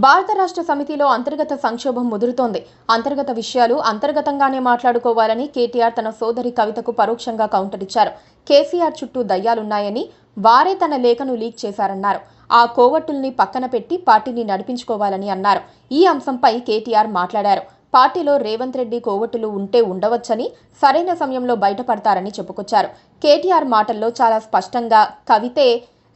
భారత రాష్ట్ర సమితిలో అంతర్గత సంక్షోభం ముదురుతోంది. అంతర్గత విషయాలు అంతర్గతంగానే మాట్లాడుకోవాలని కేటీఆర్ తన సోదరి కవితకు పరోక్షంగా కౌంటర్ ఇచ్చారు. కేసీఆర్ చుట్టూ దయ్యాలున్నాయని, వారే తన లేఖను లీక్ చేశారన్నారు. ఆ కోవట్టుల్ని పక్కన పెట్టి పార్టీని నడిపించుకోవాలని అన్నారు. ఈ అంశంపై కేటీఆర్ మాట్లాడారు. పార్టీలో రేవంత్ రెడ్డి కోవట్టులు ఉంటే ఉండవచ్చని, సరైన సమయంలో బయటపడతారని చెప్పుకొచ్చారు. కేటీఆర్ మాటల్లో చాలా స్పష్టంగా కవితే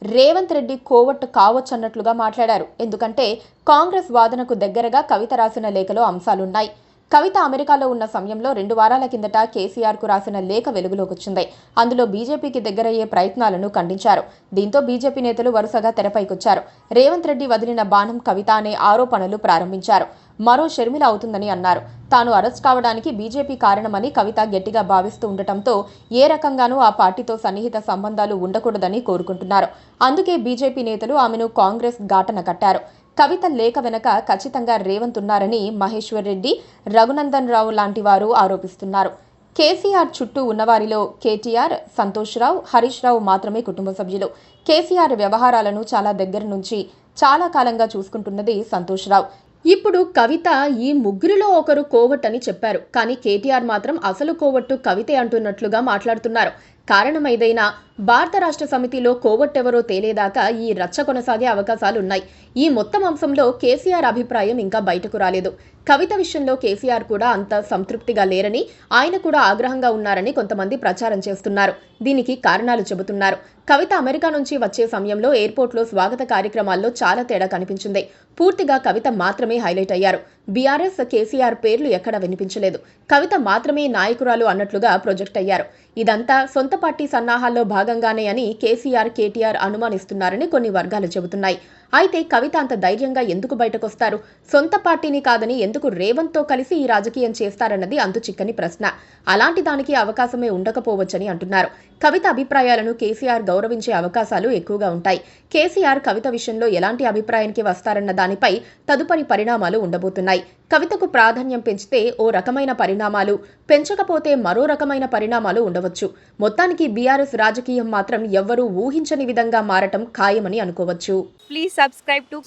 రేవంత్ రెడ్డి కోవట్టు కావచ్చన్నట్లుగా మాట్లాడారు. ఎందుకంటే కాంగ్రెస్ వాదనకు దగ్గరగా కవిత రాసిన లేఖలో అంశాలున్నాయి. కవిత అమెరికాలో ఉన్న సమయంలో 2 వారాల కిందట కేసీఆర్కు రాసిన లేఖ వెలుగులోకి వచ్చింది. అందులో బీజేపీకి దగ్గరయ్యే ప్రయత్నాలను ఖండించారు. దీంతో బీజేపీ నేతలు వరుసగా తెరపైకొచ్చారు. రేవంత్ రెడ్డి వదిలిన బాణం కవిత అనే ఆరోపణలు ప్రారంభించారు. మరో షర్మిల అవుతుందని అన్నారు. తాను అరెస్ట్ కావడానికి బీజేపీ కారణమని కవిత గట్టిగా భావిస్తూ ఉండటంతో ఏ రకంగానూ ఆ పార్టీతో సన్నిహిత సంబంధాలు ఉండకూడదని కోరుకుంటున్నారు. అందుకే బీజేపీ నేతలు ఆమెను కాంగ్రెస్ ఘాటన కట్టారు. కవిత లేఖ వెనక ఖచ్చితంగా రేవంత్ ఉన్నారని మహేశ్వర్ రెడ్డి, రఘునందన్ రావు లాంటి వారు ఆరోపిస్తున్నారు. కేసీఆర్ చుట్టూ ఉన్నవారిలో కేటీఆర్, సంతోష్ రావు, హరీష్ రావు మాత్రమే కుటుంబ సభ్యులు. కేసీఆర్ వ్యవహారాలను చాలా దగ్గర నుంచి చాలా కాలంగా చూసుకుంటున్నది సంతోష్ రావు. ఇప్పుడు కవిత ఈ ముగ్గురిలో ఒకరు కోవట్ అని చెప్పారు. కానీ కేటీఆర్ మాత్రం అసలు కోవట్టు కవితే అంటున్నట్లుగా మాట్లాడుతున్నారు. కారణం ఏదైనా భారత రాష్ట్ర సమితిలో కోవట్టెవరో తేలేదాకా ఈ రచ్చ కొనసాగే అవకాశాలున్నాయి. ఈ మొత్తం అంశంలో కేసీఆర్ అభిప్రాయం ఇంకా బయటకు రాలేదు. కవిత విషయంలో కేసీఆర్ కూడా అంత సంతృప్తిగా లేరని, ఆయన కూడా ఆగ్రహంగా ఉన్నారని కొంతమంది ప్రచారం చేస్తున్నారు. దీనికి కారణాలు చెబుతున్నారు. కవిత అమెరికా నుంచి వచ్చే సమయంలో ఎయిర్పోర్ట్లో స్వాగత కార్యక్రమాల్లో చాలా తేడా కనిపించింది. పూర్తిగా కవిత మాత్రమే హైలైట్ అయ్యారు. బీఆర్ఎస్, కేసీఆర్ పేర్లు ఎక్కడా వినిపించలేదు. కవిత మాత్రమే నాయకురాలు అన్నట్లుగా ప్రొజెక్ట్ అయ్యారు. ఇదంతా సొంత పార్టీ సన్నాహాల్లో భాగంగానే అని కేసీఆర్, కేటీఆర్ అనుమానిస్తున్నారని కొన్ని వర్గాలు చెబుతున్నాయి. అయితే కవిత అంత ధైర్యంగా ఎందుకు బయటకొస్తారు? సొంత పార్టీని కాదని ఎందుకు రేవంత్తో కలిసి ఈ రాజకీయం చేస్తారన్నది అంతు చిక్కని ప్రశ్న. అలాంటి దానికి అవకాశమే ఉండకపోవచ్చని అంటున్నారు. కవిత అభిప్రాయాలను కేసీఆర్ గౌరవించే అవకాశాలు ఎక్కువగా ఉంటాయి. కేసీఆర్ కవిత విషయంలో ఎలాంటి అభిప్రాయానికి వస్తారన్న దానిపై తదుపరి పరిణామాలు ఉండబోతున్నాయి. కవితకు ప్రాధాన్యం పెంచితే ఓ రకమైన పరిణామాలు, పెంచకపోతే మరో రకమైన పరిణామాలు ఉండవచ్చు. మొత్తానికి బీఆర్ఎస్ రాజకీయం మాత్రం ఎవ్వరూ ఊహించని విధంగా మారటం ఖాయమని అనుకోవచ్చు. Please subscribe to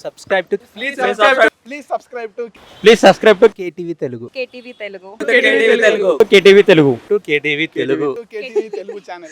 KTV Telugu. KTV Telugu. KTV Telugu channel.